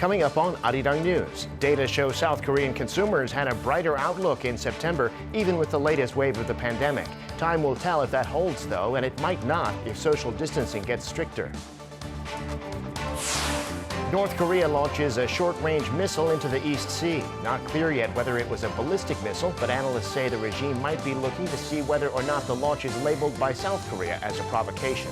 Coming up on Arirang News, data shows South Korean consumers had a brighter outlook in September, even with the latest wave of the pandemic. Time will tell if that holds, though, and it might not if social distancing gets stricter. North Korea launches a short-range missile into the East Sea. Not clear yet whether it was a ballistic missile, but analysts say the regime might be looking to see whether or not the launch is labeled by South Korea as a provocation.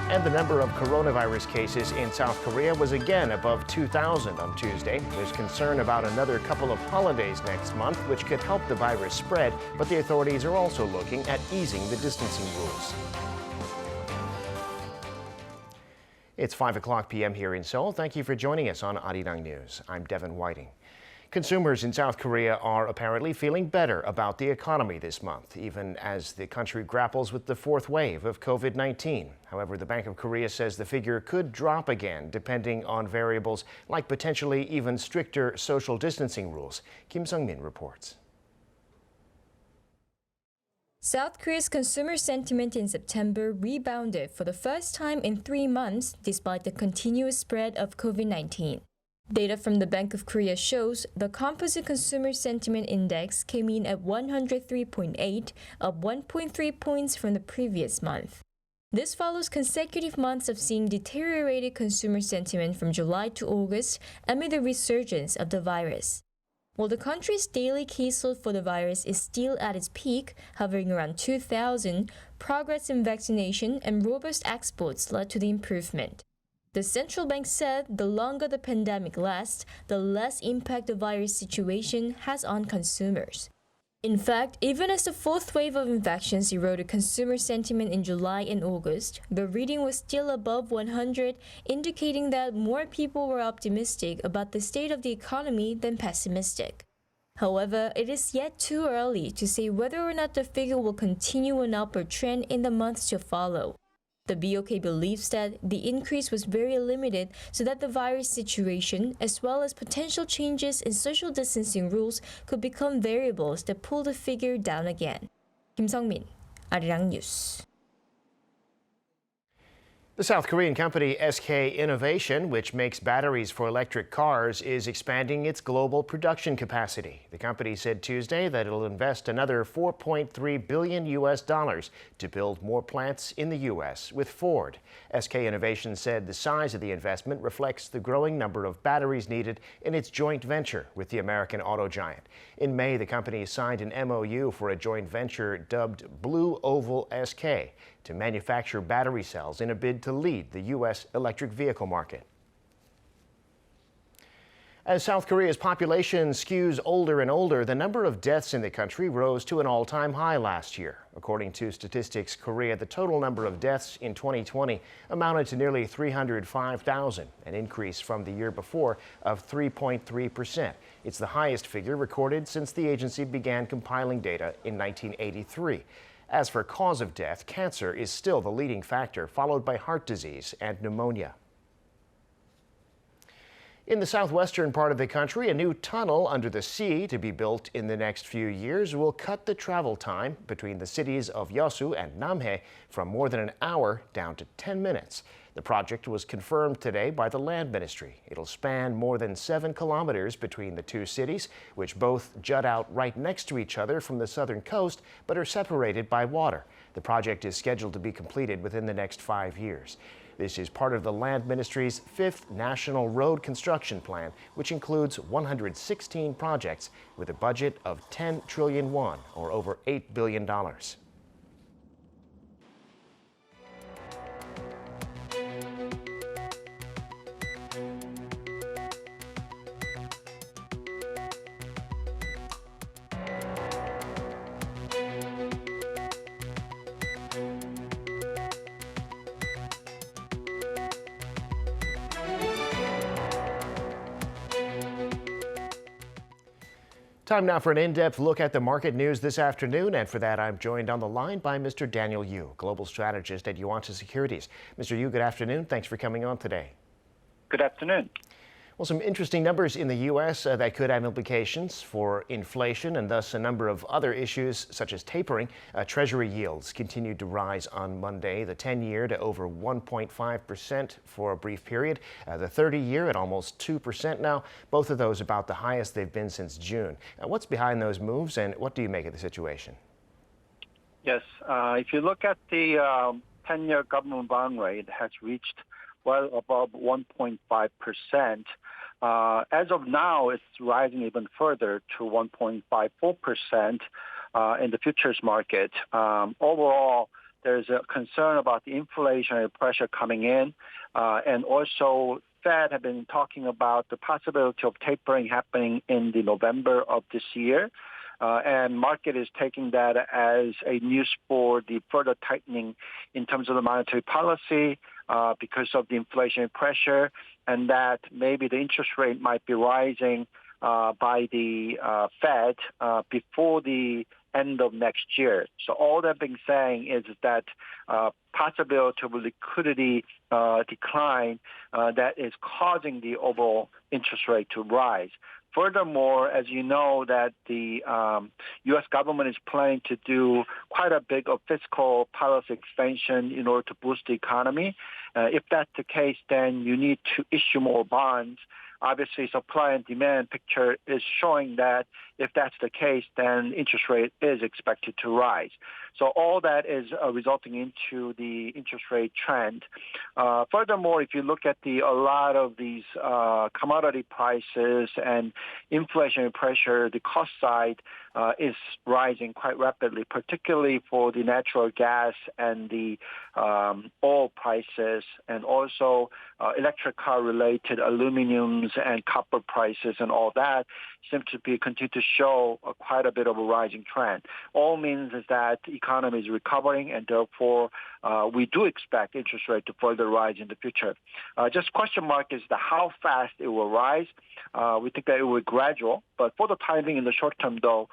And the number of coronavirus cases in South Korea was again above 2,000 on Tuesday. There's concern about another couple of holidays next month, which could help the virus spread, but the authorities are also looking at easing the distancing rules. It's 5 p.m. here in Seoul. Thank you for joining us on Arirang News. I'm Devin Whiting. Consumers in South Korea are apparently feeling better about the economy this month, even as the country grapples with the fourth wave of COVID-19. However, the Bank of Korea says the figure could drop again, depending on variables like potentially even stricter social distancing rules. Kim Sung-min reports. South Korea's consumer sentiment in September rebounded for the first time in 3 months, despite the continuous spread of COVID-19. Data from the Bank of Korea shows the composite consumer sentiment index came in at 103.8, up 1.3 points from the previous month. This follows consecutive months of seeing deteriorated consumer sentiment from July to August amid the resurgence of the virus. While the country's daily caseload for the virus is still at its peak, hovering around 2,000, progress in vaccination and robust exports led to the improvement. The central bank said the longer the pandemic lasts, the less impact the virus situation has on consumers. In fact, even as the fourth wave of infections eroded consumer sentiment in July and August, the reading was still above 100, indicating that more people were optimistic about the state of the economy than pessimistic. However, it is yet too early to say whether or not the figure will continue an upward trend in the months to follow. The BOK believes that the increase was very limited so that the virus situation, as well as potential changes in social distancing rules, could become variables that pull the figure down again. Kim Sung-min, Arirang News. The South Korean company SK Innovation, which makes batteries for electric cars, is expanding its global production capacity. The company said Tuesday that it'll invest another $4.3 billion to build more plants in the U.S. with Ford. SK Innovation said the size of the investment reflects the growing number of batteries needed in its joint venture with the American auto giant. In May, the company signed an MOU for a joint venture dubbed Blue Oval SK to manufacture battery cells in a bid to lead the U.S. electric vehicle market. As South Korea's population skews older and older, the number of deaths in the country rose to an all-time high last year. According to Statistics Korea, the total number of deaths in 2020 amounted to nearly 305,000, an increase from the year before of 3.3%. It's the highest figure recorded since the agency began compiling data in 1983. As for cause of death, cancer is still the leading factor, followed by heart disease and pneumonia. In the southwestern part of the country, a new tunnel under the sea to be built in the next few years will cut the travel time between the cities of Yeosu and Namhae from more than an hour down to 10 minutes. The project was confirmed today by the Land Ministry. It'll span more than 7 kilometers between the two cities, which both jut out right next to each other from the southern coast, but are separated by water. The project is scheduled to be completed within the next 5 years. This is part of the Land Ministry's 5th National Road Construction Plan, which includes 116 projects with a budget of 10 trillion won, or over $8 billion. Time now for an in-depth look at the market news this afternoon, and for that I'm joined on the line by Mr. Daniel Yu, Global Strategist at Yeosu Securities. Mr. Yu, good afternoon. Thanks for coming on today. Good afternoon. Well, some interesting numbers in the U.S. That could have implications for inflation and thus a number of other issues such as tapering. Treasury yields continued to rise on Monday, the 10-year to over 1.5% for a brief period, the 30-year at almost 2% now, both of those about the highest they've been since June. What's behind those moves and what do you make of the situation? Yes, if you look at the 10-year government bond rate, it has reached well above 1.5%. As of now, it's rising even further to 1.54% in the futures market. Overall, there's a concern about the inflationary pressure coming in, and also Fed have been talking about the possibility of tapering happening in the November of this year. And market is taking that as a news for the further tightening in terms of the monetary policy because of the inflationary pressure, and that maybe the interest rate might be rising by the Fed before the end of next year. So all that being saying is that possibility of liquidity decline that is causing the overall interest rate to rise. Furthermore, as you know, that the U.S. government is planning to do quite a big of fiscal policy expansion in order to boost the economy. If that's the case, then you need to issue more bonds. Obviously, supply and demand picture is showing that if that's the case, then interest rate is expected to rise. So all that is resulting into the interest rate trend. Furthermore, if you look at a lot of these commodity prices and inflationary pressure, the cost side is rising quite rapidly, particularly for the natural gas and the oil prices, and also electric car related aluminums and copper prices and all that seem to be continue to show quite a bit of a rising trend. All means is that the economy is recovering, and therefore we do expect interest rate to further rise in the future. Just question mark is how fast it will rise. We think that it will be gradual, but for the timing in the short term, though,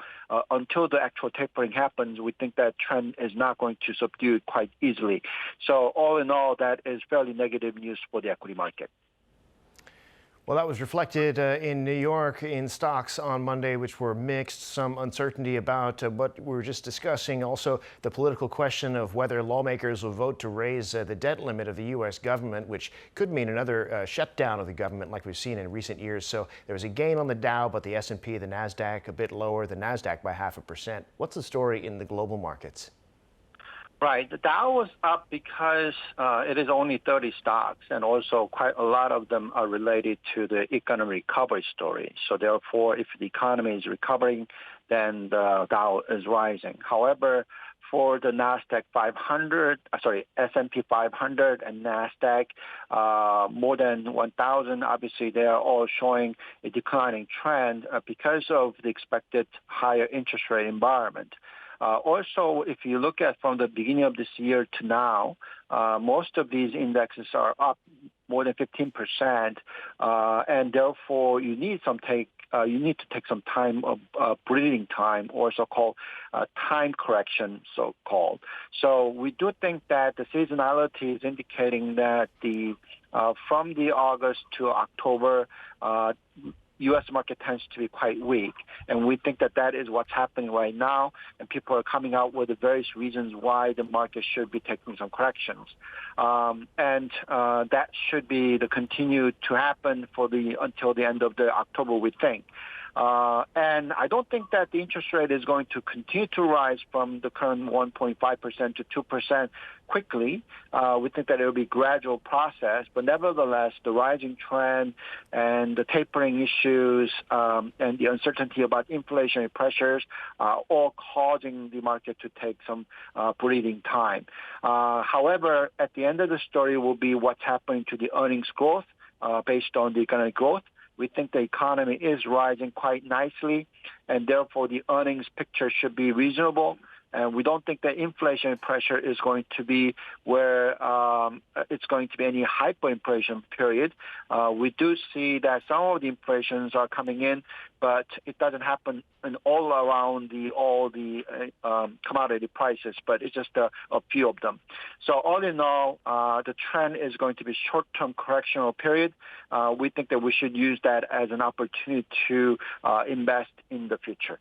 until the actual tapering happens, we think that trend is not going to subdue quite easily. So all in all, that is fairly negative news for the equity market. Well, that was reflected in New York in stocks on Monday, which were mixed. Some uncertainty about what we were just discussing. Also, the political question of whether lawmakers will vote to raise the debt limit of the U.S. government, which could mean another shutdown of the government like we've seen in recent years. So there was a gain on the Dow, but the S&P, the NASDAQ a bit lower, the NASDAQ by 0.5%. What's the story in the global markets? Right. The Dow was up because it is only 30 stocks, and also quite a lot of them are related to the economic recovery story. So therefore, if the economy is recovering, then the Dow is rising. However, for the S&P 500 and NASDAQ, more than 1,000, obviously they are all showing a declining trend because of the expected higher interest rate environment. Also, if you look at from the beginning of this year to now, most of these indexes are up more than 15%, and therefore you need to take some time of breathing time, or so-called time correction, so-called. So we do think that the seasonality is indicating that from the August to October, U.S. market tends to be quite weak, and we think that that is what's happening right now, and people are coming out with the various reasons why the market should be taking some corrections. And that should be continued to happen until the end of October, we think. And I don't think that the interest rate is going to continue to rise from the current 1.5% to 2% quickly. We think that it will be a gradual process, but nevertheless, the rising trend and the tapering issues and the uncertainty about inflationary pressures are all causing the market to take some breathing time. However, at the end of the story will be what's happening to the earnings growth based on the economic growth. We think the economy is rising quite nicely, and therefore the earnings picture should be reasonable. And we don't think that inflation pressure is going to be where it's going to be any hyperinflation period. We do see that some of the inflations are coming in, but it doesn't happen all around all the commodity prices, but it's just a few of them. So all in all, the trend is going to be short-term correctional period. We think that we should use that as an opportunity to invest in the future.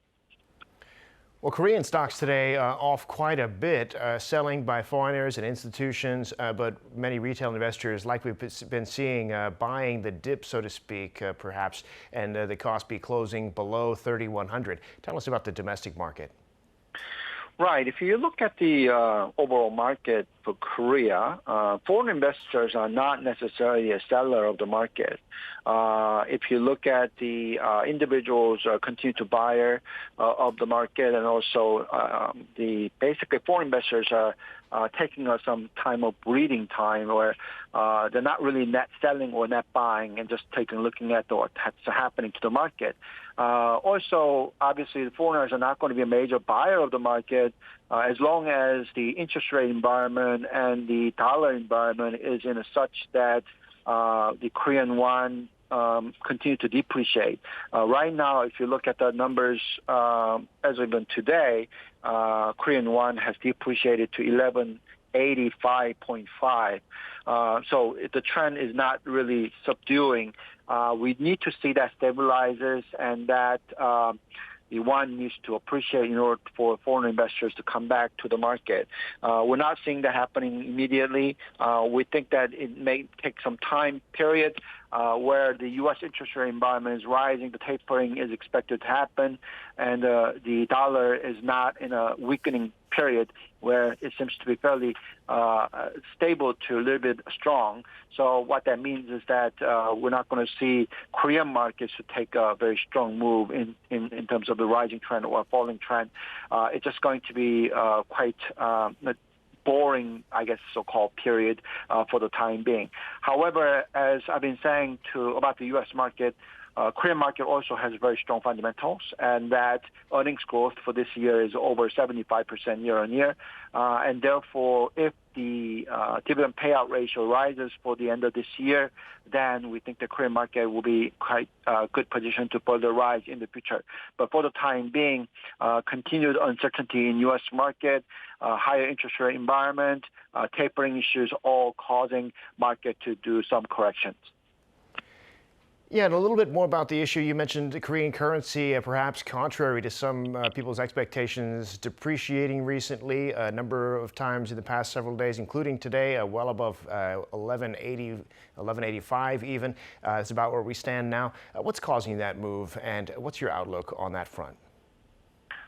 Well, Korean stocks today off quite a bit, selling by foreigners and institutions, but many retail investors, like we've been seeing, buying the dip, so to speak, perhaps, and the Kospi closing below 3,100. Tell us about the domestic market. Right. If you look at the overall market for Korea, foreign investors are not necessarily a seller of the market. If you look at the individuals continue to buy of the market, and also basically foreign investors are taking some time of breathing time, where they're not really net selling or net buying, and just looking at what's happening to the market. Also, obviously, the foreigners are not going to be a major buyer of the market as long as the interest rate environment and the dollar environment is in a such that the Korean won continue to depreciate. Right now, if you look at the numbers as of today, Korean won has depreciated to 1185.5. So the trend is not really subduing. We need to see that stabilizes and that the won needs to appreciate in order for foreign investors to come back to the market. We're not seeing that happening immediately. We think that it may take some time period where the U.S. interest rate environment is rising, the tapering is expected to happen, and the dollar is not in a weakening period where it seems to be fairly stable to a little bit strong. So what that means is that we're not going to see Korean markets to take a very strong move in terms of the rising trend or falling trend. It's just going to be quite boring, I guess, so-called period for the time being. However, as I've been saying about the U.S. market, Korean market also has very strong fundamentals, and that earnings growth for this year is over 75% year on year. And therefore, if the dividend payout ratio rises for the end of this year, then we think the Korean market will be quite good position to further rise in the future. But for the time being, continued uncertainty in U.S. market, higher interest rate environment, tapering issues, all causing market to do some corrections. Yeah, and a little bit more about the issue. You mentioned the Korean currency, perhaps contrary to some people's expectations, depreciating recently a number of times in the past several days, including today, well above 1180, 1185 even. It's about where we stand now. What's causing that move, and what's your outlook on that front?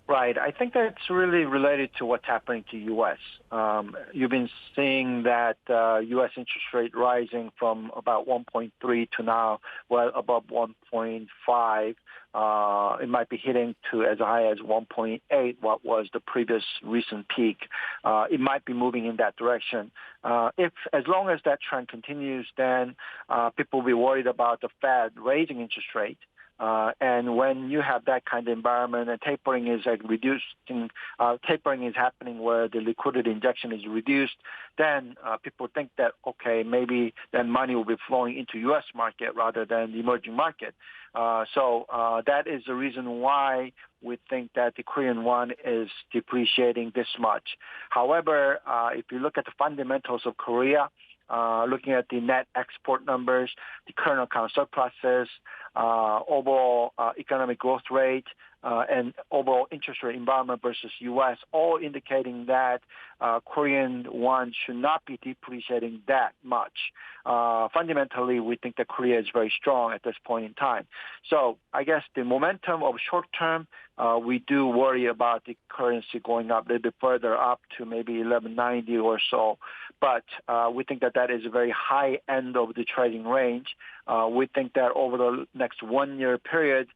Right. I think that's really related to what's happening to U.S. You've been seeing that U.S. interest rate rising from about 1.3 to now well above 1.5. It might be hitting to as high as 1.8, what was the previous recent peak. It might be moving in that direction. As long as that trend continues, then people will be worried about the Fed raising interest rate. And when you have that kind of environment and tapering is tapering is happening where the liquidity injection is reduced, then people think that, okay, maybe then money will be flowing into U.S. market rather than the emerging market. So that is the reason why we think that the Korean won is depreciating this much. However, if you look at the fundamentals of Korea, looking at the net export numbers, the current account surpluses, overall economic growth rate, and overall interest rate environment versus U.S., all indicating that Korean won should not be depreciating that much. Fundamentally, we think that Korea is very strong at this point in time. So I guess the momentum of short term, we do worry about the currency going up a little bit further up to maybe 1190 or so. But we think that that is a very high end of the trading range. We think that over the next 1 year period,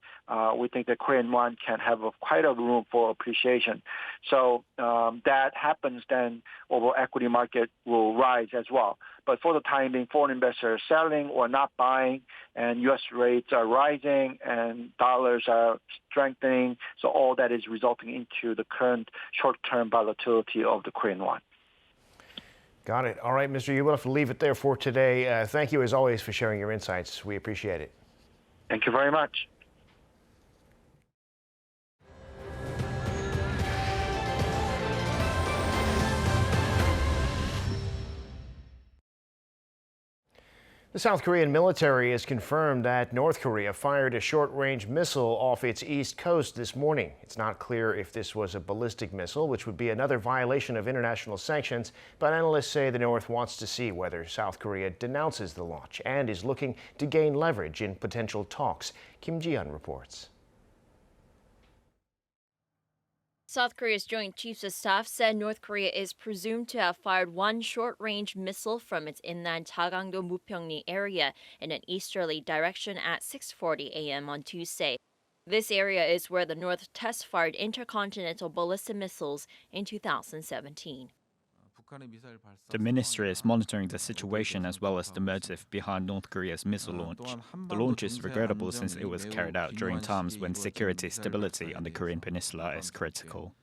we think that Korean won can have quite a room for appreciation. So that happens, then overall equity market will rise as well. But for the time being, foreign investors are selling or not buying, and U.S. rates are rising and dollars are strengthening. So all that is resulting into the current short-term volatility of the Korean won. Got it. All right, Mr. Yu, we'll have to leave it there for today. Thank you, as always, for sharing your insights. We appreciate it. Thank you very much. The South Korean military has confirmed that North Korea fired a short-range missile off its east coast this morning. It's not clear if this was a ballistic missile, which would be another violation of international sanctions, but analysts say the North wants to see whether South Korea denounces the launch and is looking to gain leverage in potential talks. Kim Ji-yeon reports. South Korea's Joint Chiefs of Staff said North Korea is presumed to have fired one short-range missile from its inland Jagangdo Mupyeongni area in an easterly direction at 6:40 a.m. on Tuesday. This area is where the North test-fired intercontinental ballistic missiles in 2017. The ministry is monitoring the situation as well as the motive behind North Korea's missile launch. The launch is regrettable since it was carried out during times when security stability on the Korean peninsula is critical.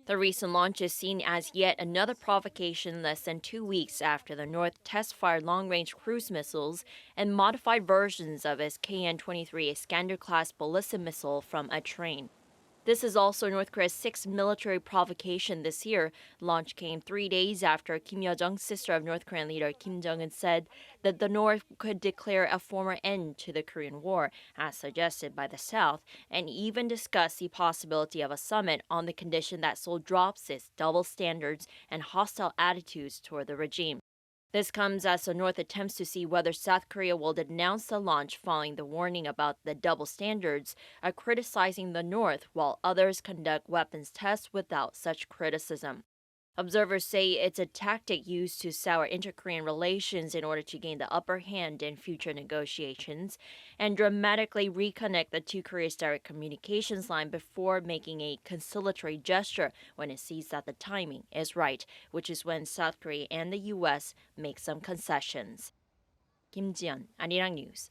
The recent launch is seen as yet another provocation less than 2 weeks after the North test-fired long-range cruise missiles and modified versions of its KN-23 Iskander-class ballistic missile from a train. This is also North Korea's sixth military provocation this year. The launch came 3 days after Kim Yo-jong's sister of North Korean leader Kim Jong-un said that the North could declare a formal end to the Korean War, as suggested by the South, and even discussed the possibility of a summit on the condition that Seoul drops its double standards and hostile attitudes toward the regime. This comes as the North attempts to see whether South Korea will denounce the launch following the warning about the double standards, criticizing the North while others conduct weapons tests without such criticism. Observers say it's a tactic used to sour inter-Korean relations in order to gain the upper hand in future negotiations and dramatically reconnect the two Koreas' direct communications line before making a conciliatory gesture when it sees that the timing is right, which is when South Korea and the U.S. make some concessions. Kim Ji-yeon, Arirang News.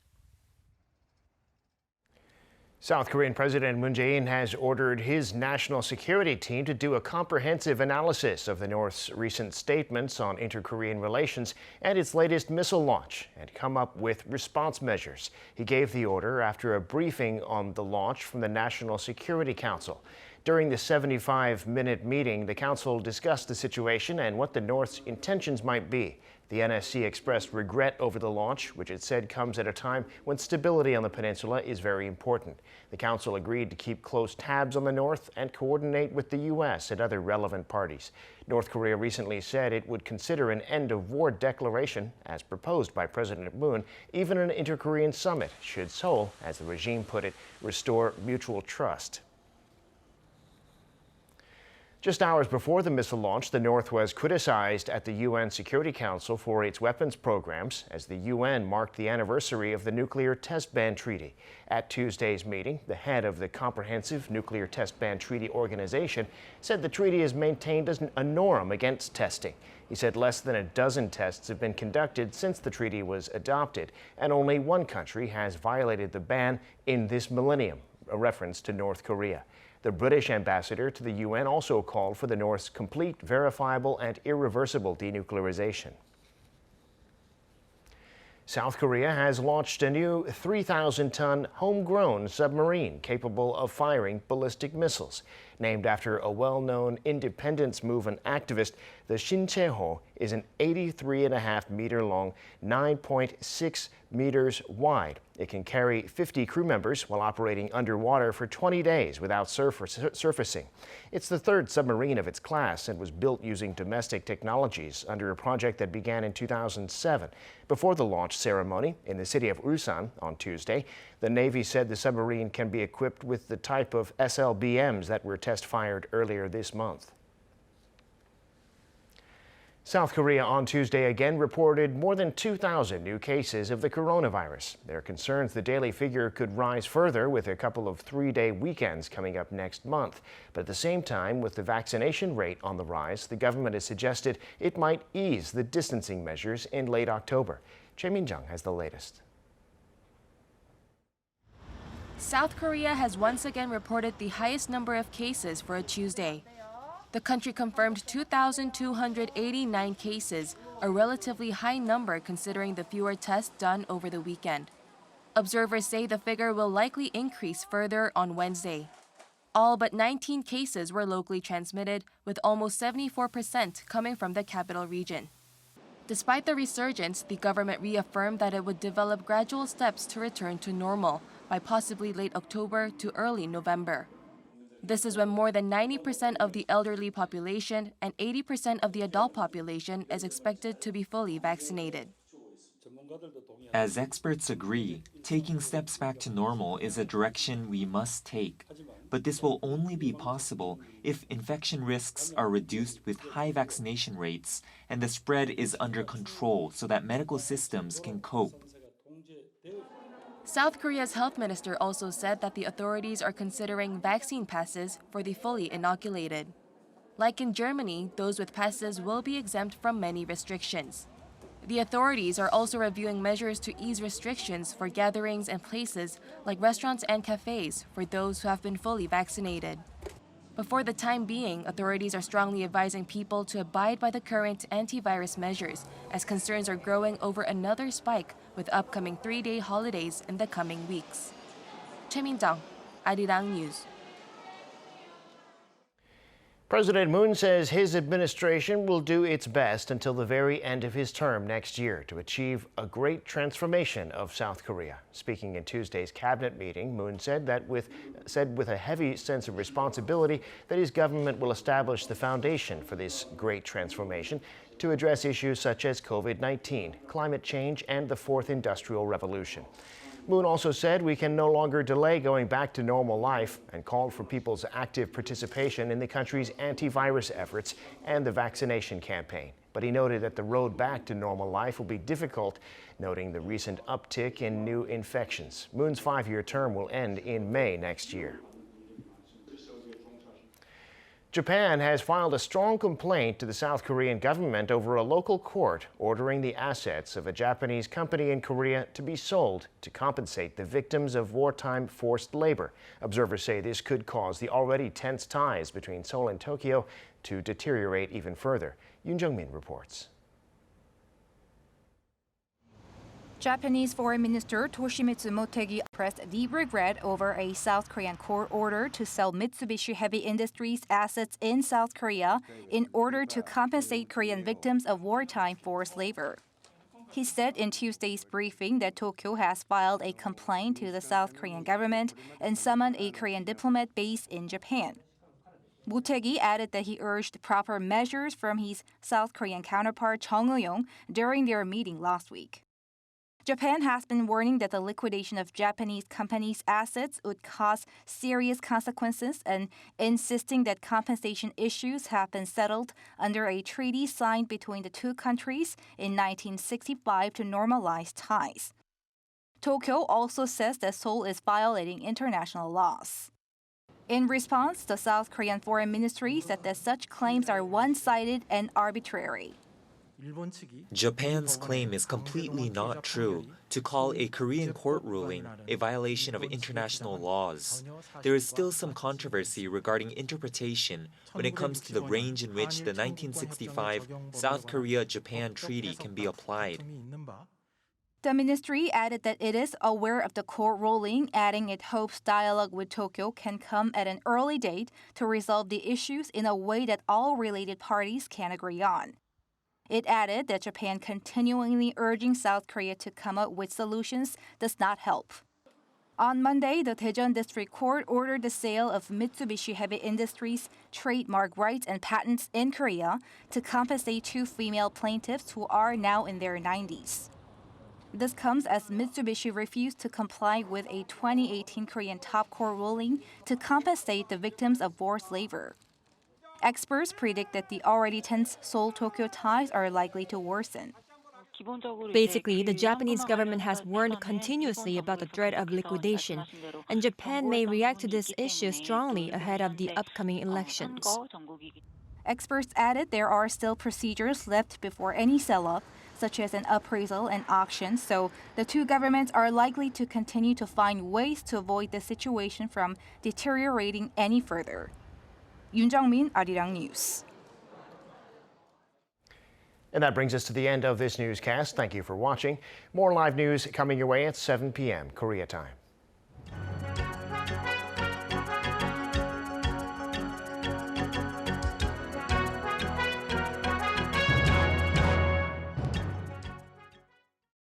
South Korean President Moon Jae-in has ordered his national security team to do a comprehensive analysis of the North's recent statements on inter-Korean relations and its latest missile launch and come up with response measures. He gave the order after a briefing on the launch from the National Security Council. During the 75-minute meeting, the council discussed the situation and what the North's intentions might be. The NSC expressed regret over the launch, which it said comes at a time when stability on the peninsula is very important. The council agreed to keep close tabs on the North and coordinate with the U.S. and other relevant parties. North Korea recently said it would consider an end-of-war declaration, as proposed by President Moon, even an inter-Korean summit, should Seoul, as the regime put it, restore mutual trust. Just hours before the missile launch, the North was criticized at the UN Security Council for its weapons programs as the UN marked the anniversary of the Nuclear Test Ban Treaty. At Tuesday's meeting, the head of the Comprehensive Nuclear Test Ban Treaty Organization said the treaty is maintained as a norm against testing. He said less than a dozen tests have been conducted since the treaty was adopted, and only one country has violated the ban in this millennium, a reference to North Korea. The British ambassador to the UN also called for the North's complete, verifiable, and irreversible denuclearization. South Korea has launched a new 3,000-ton homegrown submarine capable of firing ballistic missiles. Named after a well-known independence movement activist, the Shincheho is an 83.5-meter-long, 9.6 meters wide. It can carry 50 crew members while operating underwater for 20 days without surfacing. It's the third submarine of its class and was built using domestic technologies under a project that began in 2007. Before the launch ceremony in the city of Ulsan on Tuesday, the Navy said the submarine can be equipped with the type of SLBMs that were test-fired earlier this month. South Korea on Tuesday again reported more than 2,000 new cases of the coronavirus. There are concerns the daily figure could rise further with a couple of three-day weekends coming up next month. But at the same time, with the vaccination rate on the rise, the government has suggested it might ease the distancing measures in late October. Choi Min-jung has the latest. South Korea has once again reported the highest number of cases for a Tuesday. The country confirmed 2,289 cases, a relatively high number considering the fewer tests done over the weekend. Observers say the figure will likely increase further on Wednesday. All but 19 cases were locally transmitted, with almost 74% coming from the capital region. Despite the resurgence, the government reaffirmed that it would develop gradual steps to return to normal by possibly late October to early November. This is when more than 90% of the elderly population and 80% of the adult population is expected to be fully vaccinated. As experts agree, taking steps back to normal is a direction we must take. But this will only be possible if infection risks are reduced with high vaccination rates and the spread is under control so that medical systems can cope. South Korea's health minister also said that the authorities are considering vaccine passes for the fully inoculated. Like in Germany, those with passes will be exempt from many restrictions. The authorities are also reviewing measures to ease restrictions for gatherings and places like restaurants and cafes for those who have been fully vaccinated. But for the time being, authorities are strongly advising people to abide by the current antivirus measures as concerns are growing over another spike with upcoming 3-day holidays in the coming weeks. Choi Min-jung, Arirang News. President Moon says his administration will do its best until the very end of his term next year to achieve a great transformation of South Korea. Speaking in Tuesday's cabinet meeting, Moon said with a heavy sense of responsibility that his government will establish the foundation for this great transformation to address issues such as COVID-19, climate change, and the Fourth Industrial Revolution. Moon also said we can no longer delay going back to normal life and called for people's active participation in the country's antivirus efforts and the vaccination campaign. But he noted that the road back to normal life will be difficult, noting the recent uptick in new infections. Moon's 5-year term will end in May next year. Japan has filed a strong complaint to the South Korean government over a local court ordering the assets of a Japanese company in Korea to be sold to compensate the victims of wartime forced labor. Observers say this could cause the already tense ties between Seoul and Tokyo to deteriorate even further. Yoon Jung-min reports. Japanese Foreign Minister Toshimitsu Motegi expressed deep regret over a South Korean court order to sell Mitsubishi Heavy Industries assets in South Korea in order to compensate Korean victims of wartime forced labor. He said in Tuesday's briefing that Tokyo has filed a complaint to the South Korean government and summoned a Korean diplomat based in Japan. Motegi added that he urged proper measures from his South Korean counterpart Chung Eui-yong during their meeting last week. Japan has been warning that the liquidation of Japanese companies' assets would cause serious consequences and insisting that compensation issues have been settled under a treaty signed between the two countries in 1965 to normalize ties. Tokyo also says that Seoul is violating international laws. In response, the South Korean Foreign Ministry said that such claims are one-sided and arbitrary. Japan's claim is completely not true. To call a Korean court ruling a violation of international laws, there is still some controversy regarding interpretation when it comes to the range in which the 1965 South Korea-Japan Treaty can be applied. The ministry added that it is aware of the court ruling, adding it hopes dialogue with Tokyo can come at an early date to resolve the issues in a way that all related parties can agree on. It added that Japan continually urging South Korea to come up with solutions does not help. On Monday, the Daejeon District Court ordered the sale of Mitsubishi Heavy Industries' trademark rights and patents in Korea to compensate two female plaintiffs who are now in their 90s. This comes as Mitsubishi refused to comply with a 2018 Korean top court ruling to compensate the victims of forced labor. Experts predict that the already tense Seoul-Tokyo ties are likely to worsen. Basically, the Japanese government has warned continuously about the threat of liquidation, and Japan may react to this issue strongly ahead of the upcoming elections. Experts added there are still procedures left before any sell-off, such as an appraisal and auction, so the two governments are likely to continue to find ways to avoid the situation from deteriorating any further. Yoon Jung-min, Arirang News. And that brings us to the end of this newscast. Thank you for watching. More live news coming your way at 7 p.m. Korea time.